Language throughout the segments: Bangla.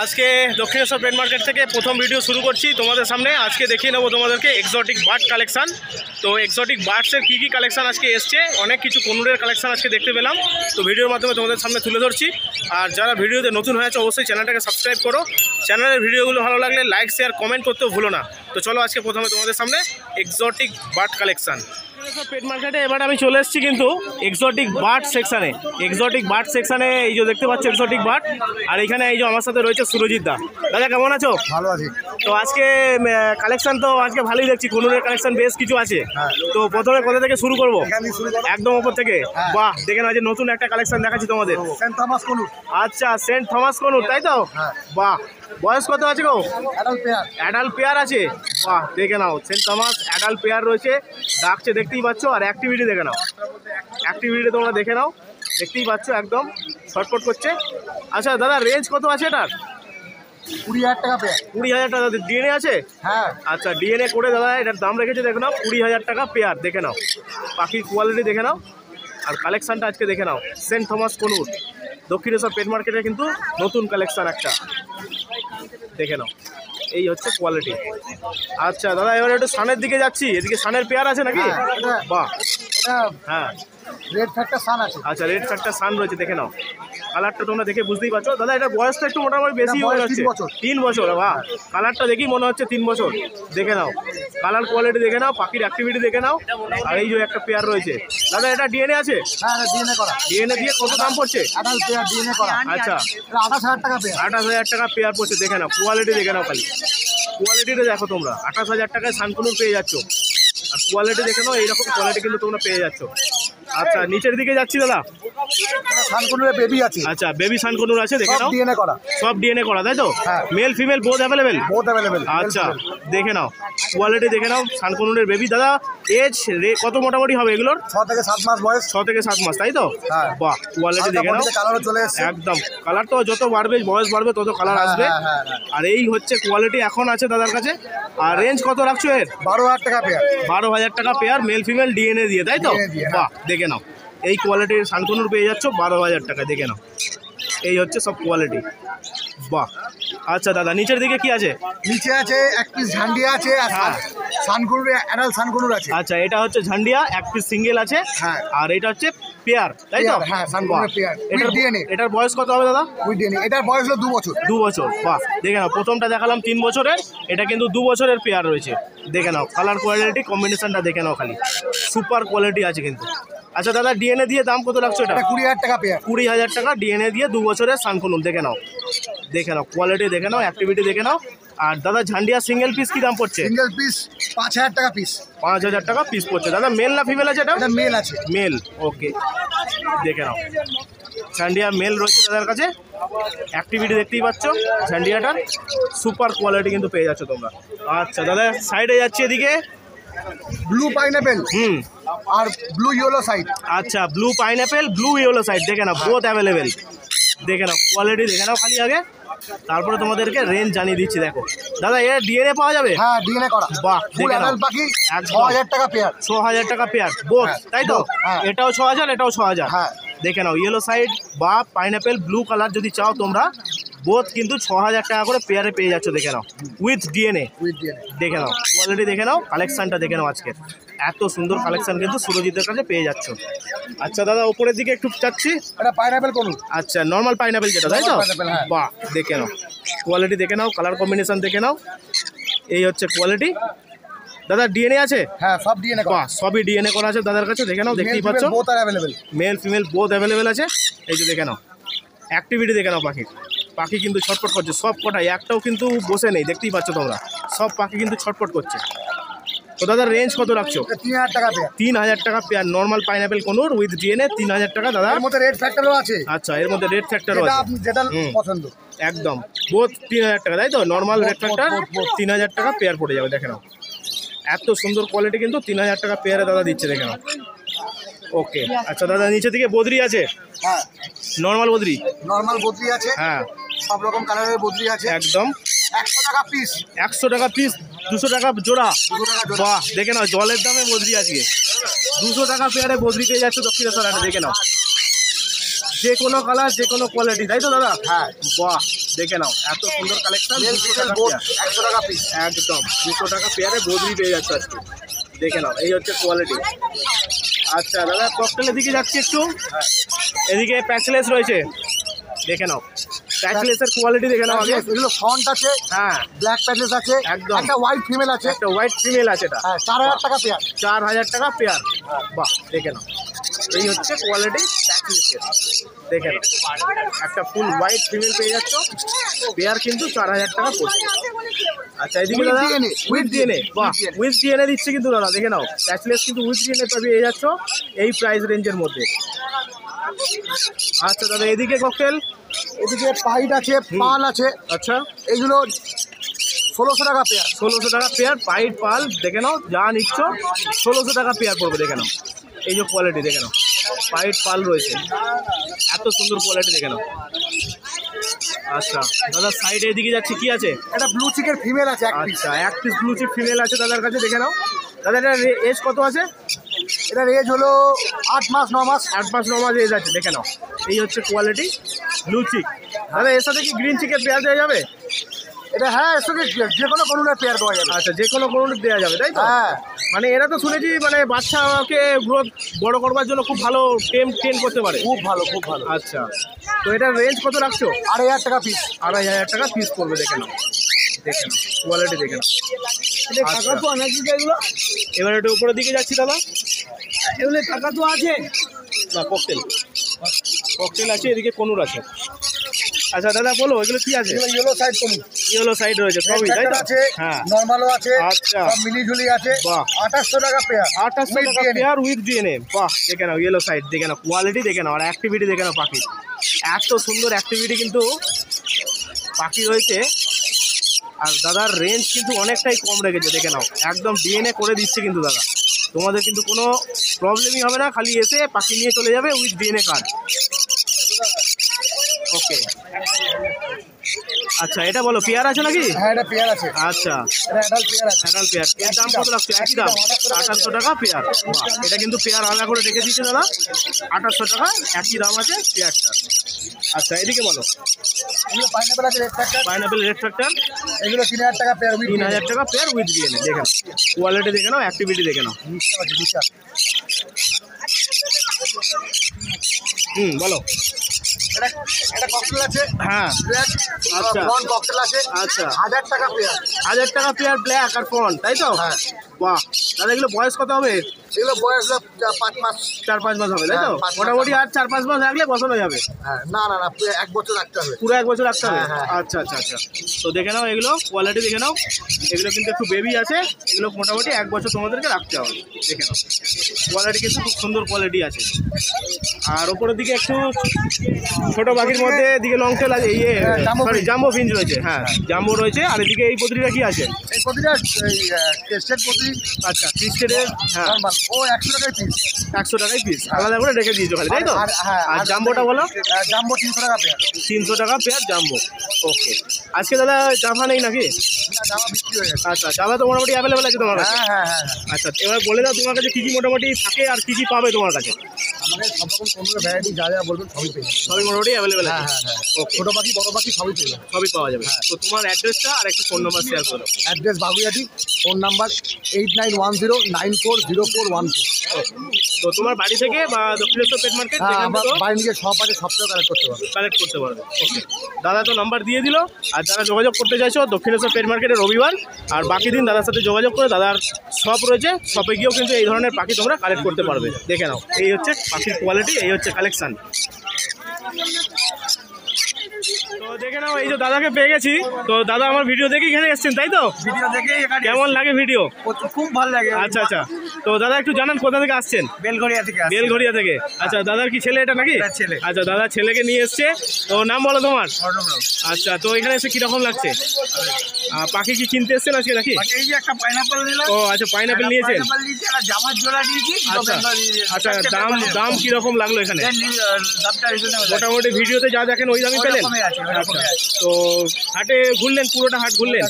আজকে দক্ষিণেশ্বর পেট মার্কেট থেকে প্রথম ভিডিও শুরু করছি তোমাদের সামনে। আজকে দেখিয়ে নেবো তোমাদেরকে এক্সোটিক বার্ড কালেকশান। তো এক্সোটিক বার্ডসের কী কী কালেকশান আজকে এসছে, অনেক কিছু কনুরের কালেকশান আজকে দেখতে পেলাম। তো ভিডিওর মাধ্যমে তোমাদের সামনে তুলে ধরছি। আর যারা ভিডিওতে নতুন হয়েছে অবশ্যই চ্যানেলটাকে সাবস্ক্রাইব করো। চ্যানেলের ভিডিওগুলো ভালো লাগলে লাইক শেয়ার কমেন্ট করতেও ভুলো না। তো চলো আজকে প্রথমে তোমাদের সামনে এক্সোটিক বার্ড কালেকশান। পেট মার্কেটে এবার আমি চলে এসেছি কিন্তু এক্সোটিক বার্ড সেকশানে। এক্সোটিক বার্ড সেকশানে এই যে দেখতে পাচ্ছ এক্সোটিক বার্ড। আর এখানে এই যে আমার সাথে রয়েছে সুরজিৎ দা। দাদা কেমন আছো? ভালো আছি। তো আজকে কালেকশন তো আজকে ভালোই দেখছি, কনুরের কালেকশন বেশ কিছু আছে। তো প্রথমে কোথা থেকে শুরু করবো? একদম ওপর থেকে। বাহ, দেখে না যে নতুন একটা কালেকশন দেখাচ্ছি তোমাদের। সেন্ট থমাস কনুর। আচ্ছা, সেন্ট থমাস কনুর, তাই তো? বাহ, বয়স কত আছে গো? অ্যাডাল্ট পেয়ার আছে। বাহ, দেখে নাও সেন্ট থমাস অ্যাডাল্ট পেয়ার রয়েছে, ডাকছে দেখতেই পাচ্ছ। আর অ্যাক্টিভিটি দেখে নাও, অ্যাক্টিভিটি তোমরা দেখে নাও, দেখতেই পাচ্ছ একদম ছটফট করছে। আচ্ছা দাদা, রেঞ্জ কত আছে এটার? 20,000 টাকা পেয়ার। 20,000 টাকা ডিএনএ আছে? হ্যাঁ। আচ্ছা, ডিএনএ করে দাদা এটার দাম রেখেছে দেখে নাও 20,000 টাকা পেয়ার। দেখে নাও পাখির কোয়ালিটি দেখে নাও, আর কালেকশানটা আজকে দেখে নাও। সেন্ট থমাস কনুর দক্ষিণেশ্বর পেট মার্কেটে কিন্তু নতুন কালেকশান একটা, দেখে নাও। এই হচ্ছে কোয়ালিটি। আচ্ছা দাদা, এবার একটু সানের দিকে যাচ্ছি। এদিকে সানের পেয়ার আছে নাকি? বাহ, হ্যাঁ রেড ফ্যাক্টর সান আছে। আচ্ছা, রেড ফ্যাক্টর সান রয়েছে, দেখে নাও। কালারটা তোমরা দেখে বুঝতেই পারছো। দাদা এটা বয়সটা একটু মোটামুটি বেশি হয়ে যাচ্ছে। 3 বছর। বাহ, কালারটা দেখি মনে হচ্ছে 3 বছর। দেখে নাও কালার কোয়ালিটি দেখে নাও, পাখির অ্যাক্টিভিটি দেখে নাও। আর এই যে একটা পেয়ার রয়েছে। দাদা এটা ডিএনএ আছে? হ্যাঁ, ডিএনএ করা। ডিএনএ দিয়ে কত দাম পড়ছে? অ্যাডাল্ট পেয়ার ডিএনএ করা। আচ্ছা, 28,000 টাকা পেয়ার। 28,000 টাকা পেয়ার পড়ছে। দেখে নাও কোয়ালিটি দেখে নাও, খালি কোয়ালিটিটা দেখো তোমরা। 28,000 টাকায় সানকুনুর পেয়ে যাচ্ছ। আর কোয়ালিটি দেখে নাও, এইরকম কোয়ালিটি কিন্তু তোমরা পেয়ে যাচ্ছ। আচ্ছা, নিচের দিকে যাচ্ছি দাদা। সানকুনুরের বেবি আছে। আচ্ছা, বেবি সানকুনুর আছে, দেখে নাও। ডিএনএ করা। সব ডিএনএ করা, তাই তো? হ্যাঁ। Mail female both available? Both available. আচ্ছা, দেখে নাও কোয়ালিটি দেখে নাও সানকুনুরের বেবি। দাদা এজ কত মোটামুটি হবে এগুলোর? 6 থেকে 7 মাস বয়স। 6 থেকে 7 মাস, তাই তো? হ্যাঁ। বাহ, কোয়ালিটি দেখে নাও। কালারও চলে এসেছে। একদম, কালার তো যত বাড়বে বয়স বাড়বে তত কালার আসবে। আর এই হচ্ছে কোয়ালিটি এখন আছে দাদার কাছে। আর রেঞ্জ কত রাখছো এর? 12,000 টাকা পেয়ার। 12,000 টাকা পেয়ার, মেল ফিমেল ডিএনএ দিয়ে, তাই তো? বাহ, দেখে নাও এই কোয়ালিটির সানকুনুর পেয়ে যাচ্ছ 12,000 টাকা। দেখে নাও এই হচ্ছে সব কোয়ালিটি। বাহ, আচ্ছা দাদা নিচের দিকে কি আছে? নিচে আছে এক পিস ঝান্ডিয়া আছে, আর সানকুনুর অ্যাডাল্ট সানকুনুর আছে। আচ্ছা, এটা হচ্ছে ঝান্ডিয়া, এক পিস সিঙ্গেল আছে। হ্যাঁ। আর এটা হচ্ছে পেয়ার, তাই তো? হ্যাঁ, সানকুনুর পেয়ার। এটার বয়স কত হবে দাদা? With DNA. এটার বয়স হলো 2 বছর। 2 বছর। বাহ, দেখে নাও প্রথমটা দেখালাম 3 বছরের, এটা কিন্তু 2 বছরের পেয়ার রয়েছে। দেখে নাও কালার কোয়ালিটি কম্বিনেশনটা দেখে নাও, খালি সুপার কোয়ালিটি আছে কিন্তু। আচ্ছা দাদা, ডিএনএ দিয়ে দাম কত রাখছো এটা? 20,000 টাকা পেয়ার। 20,000 টাকা ডিএনএ দিয়ে 2 বছরের সানকুনুর। দেখে নাও, দেখে নাও কোয়ালিটি দেখে নাও, অ্যাক্টিভিটি দেখে নাও। আর দাদা ঝান্ডিয়া সিঙ্গেল পিস কি দাম পড়ছে? সিঙ্গেল পিস 5,000 টাকা পিস। 5,000 টাকা পিস পড়ছে। দাদা মেল না ফিমেল আছে এটা? এটা মেল আছে। মেল, ওকে। দেখে নাও ঝান্ডিয়া মেল রয়েছে দাদার কাছে। অ্যাক্টিভিটি দেখতেই পাচ্ছ ঝান্ডিয়াটার, সুপার কোয়ালিটি কিন্তু পেয়ে যাচ্ছ তোমরা। আচ্ছা দাদা, সাইডে যাচ্ছি এদিকে। ব্লু পাইনাপেল আর ব্লু ইয়েলো সাইড। আচ্ছা, blue pineapple, blue yellow side. দেখে নাও বোথ অ্যাভেলেবেল। দেখে নাও কোয়ালিটি দেখে নাও খালি আগে, তারপরে তোমাদেরকে রেঞ্জ জানিয়ে দিচ্ছি। দেখো দাদা, এর ডিএনএ পাওয়া যাবে? হ্যাঁ, ডিএনএ করা। বাহ, ফুল দেখে নাও অ্যাডাল্ট পাখি। 6,000 টাকা পেয়ার। 6,000 টাকা পেয়ার বোথ, তাই তো? এটাও 6,000, এটাও 6,000। হ্যাঁ। দেখে নাও ইয়েলো সাইড বা পাইনাপেল ব্লু কালার যদি চাও তোমরা, বোথ কিন্তু 6,000 টাকা করে পেয়ারে পেয়ে যাচ্ছ। দেখে নাও উইথ ডিএনএ। দেখে নাও কোয়ালিটি দেখে নাও, কালেকশানটা দেখে নাও। আজকে এত সুন্দর কালেকশান কিন্তু সুরজিতের কাছে পেয়ে যাচ্ছ। আচ্ছা দাদা, উপরের দিকে একটু চাচ্ছি। এটা পাইনাপেল কোন? আচ্ছা, নর্মাল পাইনাপেল যেটা, তাই তো? হ্যাঁ। বাহ, দেখে নাও কোয়ালিটি দেখে নাও, কালার কম্বিনেশন দেখে নাও। এই হচ্ছে কোয়ালিটি। দাদা ডিএনএ আছে? হ্যাঁ, সব ডিএনএ করা। বাহ, সবই ডিএনএ করা আছে দাদার কাছে। দেখে নাও, দেখতেই পাচ্ছ বোথ আর available. Male female both available আছে। এই যে দেখে নাও অ্যাক্টিভিটি দেখে নাও পাখির। পাখি কিন্তু ছটফট করছে সব কটাই, একটাও কিন্তু বসে নেই, দেখতেই পাচ্ছ তোমরা। সব পাখি কিন্তু ছটফট করছে। তো দাদা রেঞ্জ কত রাখছো? 3,000 টাকা পেয়ার। 3,000 টাকা pair, normal pineapple কোনুর with DNA 3,000 টাকা দাদা। এর মধ্যে রেড ফ্যাক্টরও আছে। আচ্ছা, এর মধ্যে রেড ফ্যাক্টরও আছে। আপনি যেটা পছন্দ। একদম বোথ 3,000 টাকা, তাই তো? নর্মাল রেড ফ্যাক্টর 3,000 টাকা পেয়ার পড়ে যাবে। দেখে নাও এত সুন্দর কোয়ালিটি কিন্তু 3,000 টাকা পেয়ারে দাদা দিচ্ছে। দেখে নাও, ওকে। আচ্ছা দাদা, নিচে দিকে বদ্রি আছে? হ্যাঁ, নর্মাল বদ্রি। নর্মাল বদ্রি আছে। হ্যাঁ, সব রকম কালারের বদ্রি আছে। একদম 100 টাকা পিস। 100 টাকা পিস, 200 টাকা জোড়া। বাহ, দেখে নাও জলের দামে বদ্রি আজকে 200 টাকা পেয়ারে বদ্রি পেয়ে যাচ্ছে দক্ষিণেশ্বর হাটে। দেখে নাও যে কোনো কালার, যে কোনো কোয়ালিটি, তাই তো দাদা? হ্যাঁ। বাহ, দেখে নাও এত সুন্দর কালেকশন। 100 টাকা পিস। একদম 200 টাকা পেয়ারে বদলি পেয়ে যাচ্ছে আজকে। দেখে নাও এই হচ্ছে কোয়ালিটি। আচ্ছা দাদা ককটেলের দিকে যাচ্ছি একটু, এদিকে প্যাচলেস রয়েছে, দেখে নাও প্যাচলেসের কোয়ালিটি দেখে নাও আগে। এগুলো ফন্ট আছে, হ্যাঁ ব্ল্যাক প্যাচেস আছে, একদম। একটা হোয়াইট ফিমেল আছে, একটা হোয়াইট ফিমেল আছে, এটা হ্যাঁ 4000 টাকা পেয়ার। 4000 টাকা পেয়ার। বাহ দেখে নাও এই হচ্ছে কোয়ালিটি প্যাচলেসের, দেখে নাও একটা ফুল হোয়াইট ফিমেল পেয়ে যাচ্ছ, পেয়ার কিন্তু 4000 টাকা পড়ছে। আচ্ছা এদিকে দাদা উইথ ডিএনএ, বাহ উইথ ডিএনএ দিচ্ছে কিন্তু দাদা, দেখে নাও প্যাচলেস কিন্তু উইথ ডিএনএ পেয়ে যাচ্ছ এই প্রাইস রেঞ্জের মধ্যে। আচ্ছা দাদা এদিকে ককটেল, এদিকে পাইট আছে, পাল আছে, আচ্ছা এগুলো 1600 টাকা পেয়ার। 1600 টাকা পেয়ার পাইট পাল, দেখে নাও যা নিচ্ছ 1600 টাকা পেয়ার পড়বে। দেখে নাও এই যে কোয়ালিটি, দেখে নাও পাইট পাল রয়েছে, এত সুন্দর কোয়ালিটি দেখে নাও। আচ্ছা দাদা সাইডে এদিকে যাচ্ছি, কি আছে? একটা ব্লু চিকের ফিমেল আছে এক পিস। আচ্ছা এক পিস ব্লু চিপ ফিমেল আছে দাদার কাছে, দেখে নাও। দাদা এটা এজ কত আছে? এটার এজ হলো 8 মাস 9 মাস। 8 মাস 9 মাস এজ আছে, দেখে নাও এই হচ্ছে কোয়ালিটি ব্লু চিক। দাদা এর সাথে কি গ্রিন চিকের পেয়ার দেওয়া যাবে? এটা হ্যাঁ এর সঙ্গে যে কোনো কোনোটা পেয়ার দেওয়া যাবে। আচ্ছা যে কোনো দেওয়া যাবে তাই তো? হ্যাঁ মানে এরা তো শুনেছি মানে বাচ্চাকে গ্রোথ বড় করবার জন্য খুব ভালো ট্রেন করতে পারে। খুব ভালো খুব ভালো। আচ্ছা তো এটার রেঞ্জ কত রাখছো? 2500 টাকা পিস। 2500 টাকা পিস পড়বে, দেখে নাও দেখে নাও কোয়ালিটি দেখে নাও। আচ্ছা। এগুলো এবার একটু উপরের দিকে যাচ্ছি দাদা, এগুলো টাকা তো আছে না ককটেল ককটেল আছে, এদিকে কনুর আছে। আচ্ছা দাদা বলো এগুলো কি আছে? ইয়েলো সাইড কোন ইয়েলো সাইড রয়েছে সবই তাই তো? আছে, হ্যাঁ নরমালও আছে, আচ্ছা। সব মিলিঝুলি আছে। বাহ। 2800 টাকা পেয়ার। 2800 টাকা পেয়ার উইথ ডিএনএ। বাহ দেখে নাও ইয়েলো সাইড, দেখে নাও কোয়ালিটি দেখে নাও, আর অ্যাক্টিভিটি দেখে নাও পাখি, এত সুন্দর অ্যাক্টিভিটি কিন্তু পাখি রয়েছে। আর দাদার রেঞ্জ কিন্তু অনেকটাই কম রেখেছে, দেখে নাও একদম ডিএনএ করে দিচ্ছে কিন্তু দাদা, তোমাদের কিন্তু কোনো প্রবলেমই হবে না, খালি এসে পাখি নিয়ে চলে যাবে উইথ ডিএনএ কার্ড। ওকে আচ্ছা এটা বলো পেয়ার আছে নাকি? হ্যাঁ এটা পেয়ার আছে, আচ্ছা এটা অ্যাডাল্ট পেয়ার আছে। অ্যাডাল্ট পেয়ার, এর দাম কত লাগছে? একই দাম 2800 টাকা পেয়ার। এটা কিন্তু পেয়ার আলাদা করে রেখে দিচ্ছে দাদা, 2800 টাকা একই দাম আছে পেয়ারটা। আচ্ছা এদিকে বলো এগুলো পাইনাপেল আছে, red factor. Pineapple red factor, এগুলো 3000 টাকা পেয়ার। 3000 টাকা পেয়ার উইথ ডিএনএ। দেখে নাও কোয়ালিটি দেখে নাও, অ্যাক্টিভিটি দেখে নাও। বলো এটা এটা ককটেল আছে, হ্যাঁ ব্ল্যাক আচ্ছা। ব্লন্ড ককটেল আছে। আচ্ছা 1000 টাকা পেয়ার। 1000 টাকা পেয়ার ব্ল্যাক আর ফন তাই তো? হ্যাঁ। বাহ দাদা এগুলো বয়স কত হবে? এগুলো বয়স 5 মাস। 4-5 মাস হবে তাই তো? হ্যাঁ, 5 মাস মোটামুটি আর 4-5 মাস রাখলে বসানো যাবে। হ্যাঁ না না না, পুরো 1 বছর রাখতে হবে। পুরো 1 বছর রাখতে হবে? হ্যাঁ, হ্যাঁ। আচ্ছা আচ্ছা আচ্ছা তো দেখে নাও এগুলো কোয়ালিটি দেখে নাও, এগুলো কিন্তু একটু বেবি আছে, এগুলো মোটামুটি 1 বছর তোমাদেরকে রাখতে হবে। দেখে নাও কোয়ালিটি কিন্তু খুব সুন্দর কোয়ালিটি আছে। আর ওপরের দিকে একটু ছোট পাখির মধ্যে এদিকে লং টেল আছে, ইয়ে সরি জাম্বো ফিঞ্চ রয়েছে, হ্যাঁ জাম্বো রয়েছে। আর এদিকে এই পত্রিটা কি আছে? এই প্রতিটা টেস্টেড প্রতি আচ্ছা ক্রিস্টেডের, হ্যাঁ নরমাল ও 100 টাকায় পিস। 100 টাকাই পিস আলাদা করে রেখে দিয়েছো খালি তাই তো? আর জাম্বোটা বলো? জাম্বো 300 টাকা পেয়ার। 300 টাকা পেয়ার জাম্বো। ওকে আজকে দাদা জাভা নেই নাকি? না জামা বিক্রি হয়ে গেছে। আচ্ছা জাভা তো মোটামুটি অ্যাভেলেবেল আছে তোমার কাছে? হ্যাঁ হ্যাঁ হ্যাঁ। আচ্ছা এবার বলে দাও তোমার কাছে কী কী মোটামুটি থাকে আর কী কী পাবে তোমার কাছে? আমাদের সব রকম কোনো ভ্যারাইটি যা যা বলবেন সবই পেয়ে যাবেন। সবই মোটামুটি অ্যাভেলেবেল হ্যাঁ আছে? হ্যাঁ হ্যাঁ। ওকে ছোট পাখি বড় পাখি সবই পেয়ে যাবেন। সবই পাওয়া যাবে। তো তোমার অ্যাড্রেসটা আর একটু ফোন নাম্বার শেয়ার করো। Address Baguiati, phone number 8910940414। তো তোমার বাড়ি থেকে বা দক্ষিণেশ্বর পেট মার্কেট হ্যাঁ যেখান আমার থেকেও বাড়ি নিজে সব আছে, সবটাও কালেক্ট করতে পারবেন। কালেক্ট করতে পারবে। ওকে দাদা তো নাম্বার দিয়ে দিল, আর যারা যোগাযোগ করতে চাইছো দক্ষিণেশ্বর পেট মার্কেটে রবিবার আর বাকি দিন দাদার সাথে যোগাযোগ করে, দাদার শপ রয়েছে, শপে গিয়েও কিন্তু এই ধরনের পাখি তোমরা কালেক্ট করতে পারবে। দেখে নাও এই হচ্ছে পাখির কোয়ালিটি, এই হচ্ছে কালেকশান। তো দেখে নাও এই যে দাদাকে পেয়ে গেছি, তো দাদা আমার ভিডিও দেখে এখানে এসছেন তাই তো? ভিডিও দেখে কেমন লাগে ভিডিও? খুব ভালো লাগে। আচ্ছা আচ্ছা তো দাদা একটু জানান কোথা থেকে আসছেন? বেলঘরিয়া থেকে আসছি। বেলঘরিয়া থেকে। আচ্ছা দাদার কি ছেলে এটা নাকি? এটা ছেলে। আচ্ছা দাদা ছেলেকে নিয়ে এসছে, তো নাম বলো তোমার? অর্ণব। আচ্ছা তো এখানে এসে কিরকম লাগছে? পাখি কি কিনতে এসছেন আজকে নাকি? এই যে একটা পাইনাপল নিলাম। ও আচ্ছা পাইনাপেল নিয়েছেন। পাইনাপল নিয়েছি, একটা জামার জোড়া নিয়েছি। আচ্ছা আচ্ছা দাম কিরকম লাগলো এখানে? দামটা রিজনেবল। মোটামুটি ভিডিওতে যা দেখেন ওই দামই পেলেন? আচ্ছা তো হাটে ঘুরলেন, পুরোটা হাট ঘুরলেন,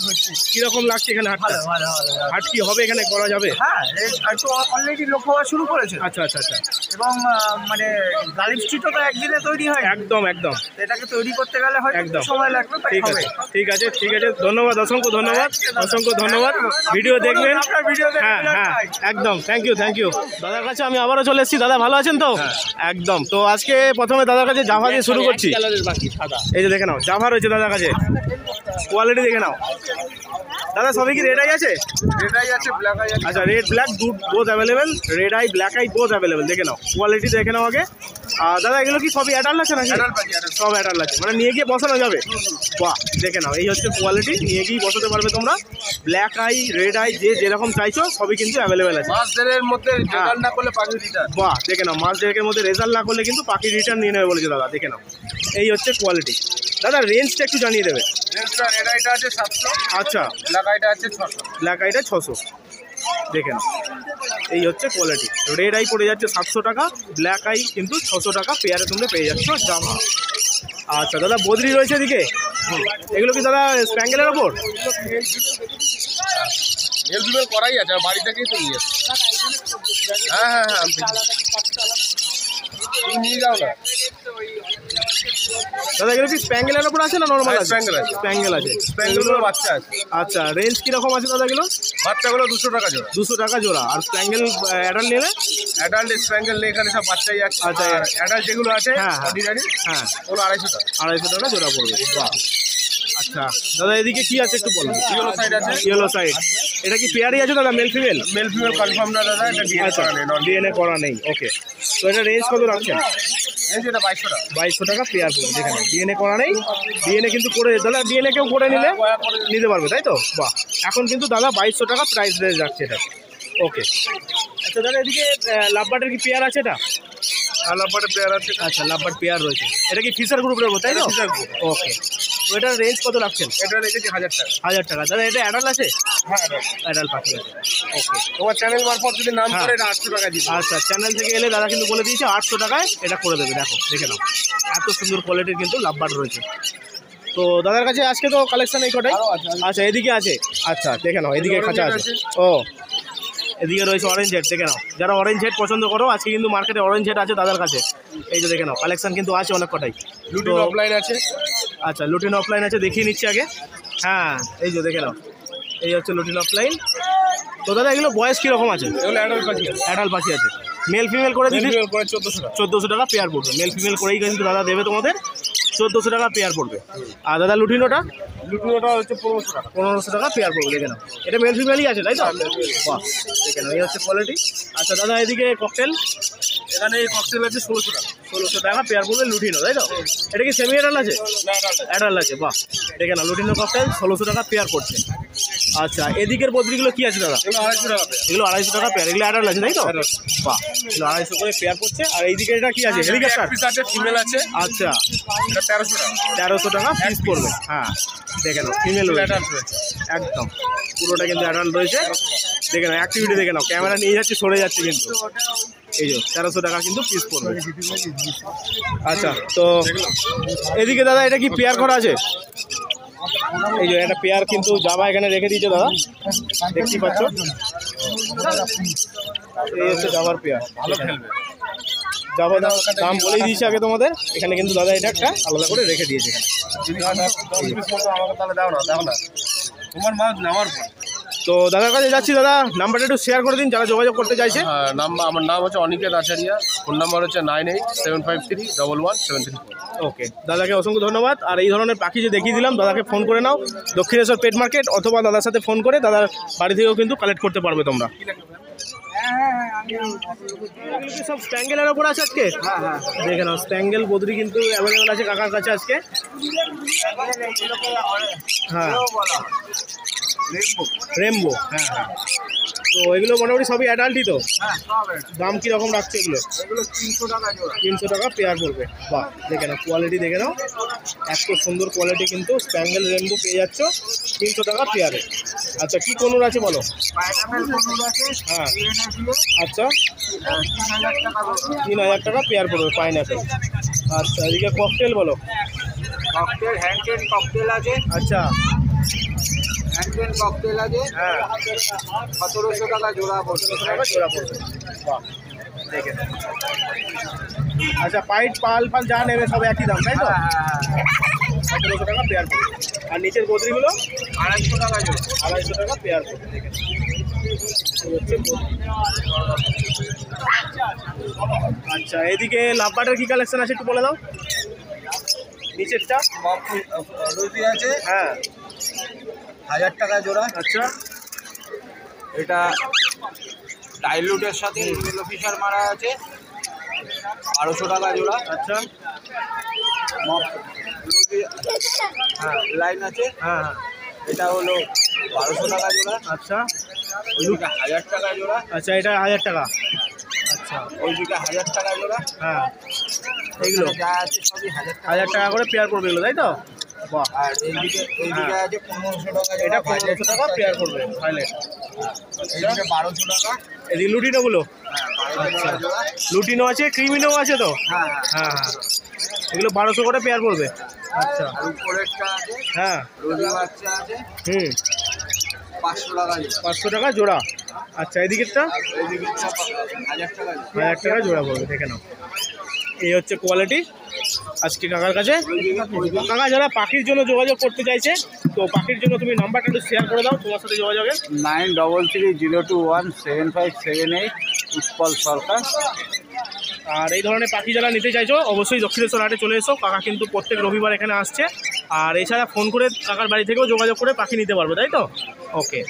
কিরকম লাগছে এখানে হাটটা? ভালো ভালো ভালো। হাট কি হবে এখানে করা যাবে? হ্যাঁ এই তো অলরেডি লোক হওয়া শুরু করেছে। আচ্ছা আচ্ছা আচ্ছা, এবং মানে গালিব স্ট্রিটও তো একদিনে তৈরি হয়, একদম একদম এটাকে তৈরি করতে গেলে হয়তো একদম সময় লাগবে, তাই ঠিক হবে। আছে ঠিক আছে ঠিক আছে, ধন্যবাদ, অসংখ্য ধন্যবাদ, অসংখ্য ধন্যবাদ। ভিডিও দেখবেন, আপনার ভিডিও হ্যাঁ হ্যাঁ একদম, থ্যাংক ইউ থ্যাংক ইউ। দাদার কাছে আমি আবারও চলে এসেছি। দাদা ভালো আছেন তো? একদম। তো আজকে প্রথমে দাদার কাছে জাভা দিয়ে শুরু করছি। এই যে দেখে নাও, জাভা রয়েছে দাদার কাছে, কোয়ালিটি দেখে নাও। দাদা সবই কি রেড আই আছে? রেড আই আছে, ব্ল্যাক আই আছে। আচ্ছা, red black both available, red eye black eye both available. দেখে নাও কোয়ালিটি দেখে নাও আগে। আর দাদা এগুলো কি সবই অ্যাডাল্ট আছে নাকি? সব অ্যাডাল্ট আছে, মানে নিয়ে গিয়ে বসানো যাবে? বাহ, দেখে নাও, এই হচ্ছে কোয়ালিটি, নিয়ে গিয়ে বসাতে পারবে তোমরা। ব্ল্যাক আই রেড আই যে যেরকম চাইছো সবই কিন্তু অ্যাভেলেবেল আছে। মাস দেড়ের মধ্যে রেজাল্ট না করলে পাখি রিটার্ন। বাহ, দেখে নাও, মাস দেড়েকের মধ্যে রেজাল্ট না করলে কিন্তু পাখি রিটার্ন নিয়ে নেবে বলেছে দাদা। দেখে নাও, এই হচ্ছে কোয়ালিটি। দাদা রেঞ্জটা একটু জানিয়ে দেবে। রেঞ্জটা রেড আইটা আছে 700, আচ্ছা, ব্ল্যাক আইটা আছে 600। ব্ল্যাক আইটা 600। দেখে নাও, এই হচ্ছে কোয়ালিটি। রেড আই পড়ে যাচ্ছে 700 টাকা, ব্ল্যাক আই কিন্তু 600 টাকা পেয়ারে তোমরা পেয়ে যাচ্ছ জামা। আচ্ছা দাদা, বদ্রি রয়েছে এদিকে, এগুলো কি দাদা স্প্যাঙ্গেলের ওপর? মেল ফিমেল করাই আছে, বাড়ি থেকেই তো নিয়ে আসছে। হ্যাঁ হ্যাঁ হ্যাঁ, তুমি নিয়ে যাও না। দাদা এগুলো কি স্প্যাঙ্গেলের ওপর আছে না নর্মাল আছে? স্প্যাঙ্গেল আছে। স্প্যাঙ্গেল আছে। স্প্যাঙ্গেলগুলো বাচ্চা আছে। আচ্ছা, রেঞ্জ কীরকম আছে দাদা এগুলো? বাচ্চাগুলো 200 টাকা জোড়া। 200 টাকা জোড়া। আর স্প্যাঙ্গেল অ্যাডাল্ট নিলে? অ্যাডাল্ট স্প্যাঙ্গেল এখানে সব বাচ্চাই আছে। আচ্ছা, আর অ্যাডাল্ট যেগুলো আছে হ্যাঁ, অর্ডিনারি, হ্যাঁ, ওগুলো 250 টাকা। 250 টাকা জোড়া পড়বে। বাহ, আচ্ছা দাদা এদিকে কি আছে একটু বলুন। ইয়েলো সাইড আছে। ইয়েলো সাইড, এটা কি পেয়ারই আছে দাদা, male female? Male female confirm না দাদা, এটা ডিএনএ আচ্ছা, করা নেই। ডিএনএ করা নেই। ওকে, তো এটা রেঞ্জ কত রাখছেন? এই যে এটা 2200 টাকা। 2200 টাকা পেয়ার পড়বে। যেখানে ডিএনএ করা নেই, ডিএনএ কিন্তু করে দাদা, ডিএনএ কেউ করে নিলে নিতে পারবে, তাই তো? বাহ, এখন কিন্তু দাদা 2200 টাকা প্রাইস রেঞ্জ রাখছে এটা। ওকে, আচ্ছা দাদা এদিকে লাভবার্ডের কি পেয়ার আছে এটা? লাভবার্ডের পেয়ার আছে। আচ্ছা, লাভবার্ড পেয়ার রয়েছে। এটা কি ফিশার গ্রুপের উপর, তাই তো? Fisher group. ওকে, তো এটার রেঞ্জ কত রাখছেন? এটা রেখেছি 1000 টাকা। 1000 টাকা। দাদা এটা অ্যাডাল্ট আছে? হ্যাঁ, অ্যাডাল্ট পাখি আছে। ওকে, তোমার চ্যানেল মারফত যদি নাম হ্যাঁ। করে এটা 800 টাকা দিবে। আচ্ছা, চ্যানেল থেকে এলে দাদা কিন্তু বলে দিয়েছে 800 টাকায় এটা করে দেবে। দেখো, দেখে নাও, এত সুন্দর কোয়ালিটির কিন্তু লাভবার্ড রয়েছে। তো দাদার কাছে আজকে তো কালেকশন এই কটাই। আচ্ছা, এদিকে আছে। আচ্ছা, দেখে নাও, এদিকে খাঁচা আছে। ও, এদিকে রয়েছে অরেঞ্জ হেড। দেখে নাও, যারা অরেঞ্জ হেড পছন্দ করো, আজকে কিন্তু মার্কেটে অরেঞ্জ হেড আছে দাদার কাছে। এই যে দেখে নাও, কালেকশন কিন্তু আছে অনেক কটাই। লুটিন অফলাইন আছে। আচ্ছা, লুটিন অফলাইন আছে, দেখিয়ে নিচ্ছি আগে। হ্যাঁ, এই যে দেখে নাও, এই হচ্ছে লুটিন অফলাইন। তো দাদা এগুলো বয়স কীরকম আছে? এগুলো অ্যাডাল্ট পাখি আছে। অ্যাডাল্ট পাখি আছে। মেল ফিমেল করে দিদি? মেল করে 1400 টাকা। 1400 টাকা পেয়ার পড়বে। মেল ফিমেল করেই কিন্তু দাদা দেবে তোমাদের, 1400 টাকা পেয়ার পড়বে। আর দাদা লুটিনোটা? লুটিনোটা হচ্ছে 1500 টাকা। 1500 টাকা পেয়ার পড়বে। দেখে নাও, এটা মেল ফিমেলই আছে, তাই তো? বাহ, দেখে নাও, এই হচ্ছে কোয়ালিটি। আচ্ছা দাদা এদিকে ককটেল? এখানে এই ককটেল আছে 1600 টাকা। 1600 টাকা পেয়ার পড়বে লুটিনো, তাই তো? এটা কি সেমি অ্যাডাল্ট আছে? অ্যাডাল্ট আছে। বাহ, দেখে নাও, লুটিনো ককটেল 1600 টাকা পেয়ার পড়ছে। আচ্ছা, এদিকের বদ্রিগুলো কি আছে দাদা? এগুলো 250 টাকা। এগুলো 250 টাকা পেয়ার। এগুলো অ্যাডাল্ট আছে, তাই তো? বাহ, এগুলো 250 করে পেয়ার পড়ছে। আর এইদিকে এটা কি আছে, হেলিকপ্টার? পিস আছে, ফিমেল আছে। আচ্ছা, এটা 1300 টাকা। 1300 টাকা পিস পড়বে। হ্যাঁ, দেখে নাও, ফিমেল অ্যাডাল্ট রয়েছে। একদম পুরোটা কিন্তু অ্যাডাল্ট রয়েছে। দেখে নাও, অ্যাক্টিভিটি দেখে নাও, ক্যামেরা নিয়ে যাচ্ছে, সরে যাচ্ছে কিন্তু। এই যে 1300 টাকা কিন্তু পিস পড়বে। আচ্ছা, তো এদিকে দাদা এটা কি পেয়ার করা আছে? এই যে একটা পেয়ার কিন্তু জাভা এখানে রেখে দিয়েছে দাদা, দেখতেই পাচ্ছ। এই হচ্ছে জাভার পেয়ার, ভালো খেলবে। জাভা দাম বলেই দিয়েছে আগে তোমাদের। এখানে কিন্তু দাদা এটা একটা আলাদা করে রেখে দিয়েছে এখানে। যদি আমাকে তাহলে দাও না, দাও না, তোমার মাছ নেওয়ার পর। তো দাদার কাছে যাচ্ছি। দাদা নাম্বারটা একটু শেয়ার করে দিন যারা যোগাযোগ করতে চাইছে। নাম্বার, আমার নাম হচ্ছে অনিকেত আচারিয়া, ফোন নাম্বার হচ্ছে 9875311734। ওকে, দাদাকে অসংখ্য ধন্যবাদ। আর এই ধরনের পাখি যে দেখিয়ে দিলাম, দাদাকে ফোন করে নাও, দক্ষিণেশ্বর পেট মার্কেট, অথবা দাদার সাথে ফোন করে দাদার বাড়ি থেকেও কিন্তু কালেক্ট করতে পারবে তোমরা। সব স্প্যাঙ্গেলের ওপর আছে আজকে। দেখে নাও, স্প্যাঙ্গেল বদ্রি কিন্তু অ্যাভেলেবেল আছে কাকার কাছে আজকে। হ্যাঁ, রেমবো। হ্যাঁ হ্যাঁ, তো এগুলো মোটামুটি সবই অ্যাডাল্টই তো? দাম কীরকম রাখছে এগুলো? 300 টাকা জোড়া। 300 টাকা পেয়ার পড়বে। বাহ, দেখে নাও, কোয়ালিটি দেখে নাও, এত সুন্দর কোয়ালিটি কিন্তু স্প্যাঙ্গেল রেমবো পেয়ে যাচ্ছ 300 টাকা পেয়ারে। আচ্ছা, কী কোনোর আছে বলো? হ্যাঁ, আচ্ছা, 3000 টাকা পেয়ার পড়বে পাইনঅ্যাপেল। আচ্ছা, এদিকে ককটেল বলো? ককটেল, হ্যান্ডটেড ককটেল আছে। আচ্ছা, হ্যান্ডেল ককটেল আছে, হ্যাঁ 1700 টাকা জোড়া পড়ছে। 1700 টাকা জোড়া পড়বে। বাহ, দেখে নাও। আচ্ছা, পাইট পাল ফাল যা নেবে সব একই দাম, তাই তো? হ্যাঁ হ্যাঁ হ্যাঁ 1700 টাকা পেয়ার পড়বে। আর নিচের বদ্রিগুলো 250 টাকা জোড়া। 250 টাকা পেয়ার পড়বে। দেখে নাও। এই হচ্ছে বদ্রি। আচ্ছা, এদিকে লাভবার্ডের কি কালেকশন আছে একটু বলে দাও। নিচেরটা রুজি আছে হ্যাঁ 1000 টাকা জোড়া। আচ্ছা এটা ডাইলুটের সাথে ইয়েলো ফিশার মারা আছে, 1200 টাকা জোড়া। আচ্ছা রুজি হ্যাঁ লাইন আছে, হ্যাঁ এটা হলো 1200 টাকা জোড়া। আচ্ছা ওইদিকে 1000 টাকা জোড়া। আচ্ছা, এটা 1000 টাকা। আচ্ছা ওইদিকে 1000 টাকা জোড়া। হ্যাঁ, এইগুলো যা আছে সবই 1000 টাকা। 1000 টাকা করে পেয়ার পড়বে এগুলো, তাই তো? বাহ, আর এইদিকে আছে 1500 টাকা এটা জোড়া। 1500 টাকা পেয়ার পড়বে ভাইলেট। এইদিকে 1200 টাকা। এদিকে লুটিনোগুলো হ্যাঁ 1200 টাকা জোড়া। লুটিনো আছে, ক্রিমিনো আছে তো? হ্যাঁ হ্যাঁ হ্যাঁ হ্যাঁ, এগুলো 1200 করে পেয়ার পড়বে। আচ্ছা আর উপরেরটা আছে, হ্যাঁ রোজি বাচ্চা আছে, হুম 500 টাকা জোড়া। 500 টাকা জোড়া। আচ্ছা, এদিকেরটা এইদিকে 1000 টাকা জোড়া। 1000 টাকা জোড়া পড়বে। দেখে নাও, এই হচ্ছে কোয়ালিটি আজকে কাকার কাছে। কাকা যারা পাখির জন্য যোগাযোগ করতে চাইছে, তো পাখির জন্য তুমি নাম্বারটা একটু শেয়ার করে দাও তোমার সাথে যোগাযোগের। 9330217578 উৎপল সরকার। আর এই ধরনের পাখি যারা নিতে চাইছো অবশ্যই দক্ষিণেশ্বর হাটে চলে এসো। কাকা কিন্তু প্রত্যেক রবিবার এখানে আসছে। আর এছাড়া ফোন করে কাকার বাড়ি থেকেও যোগাযোগ করে পাখি নিতে পারবে, তাই তো? ওকে।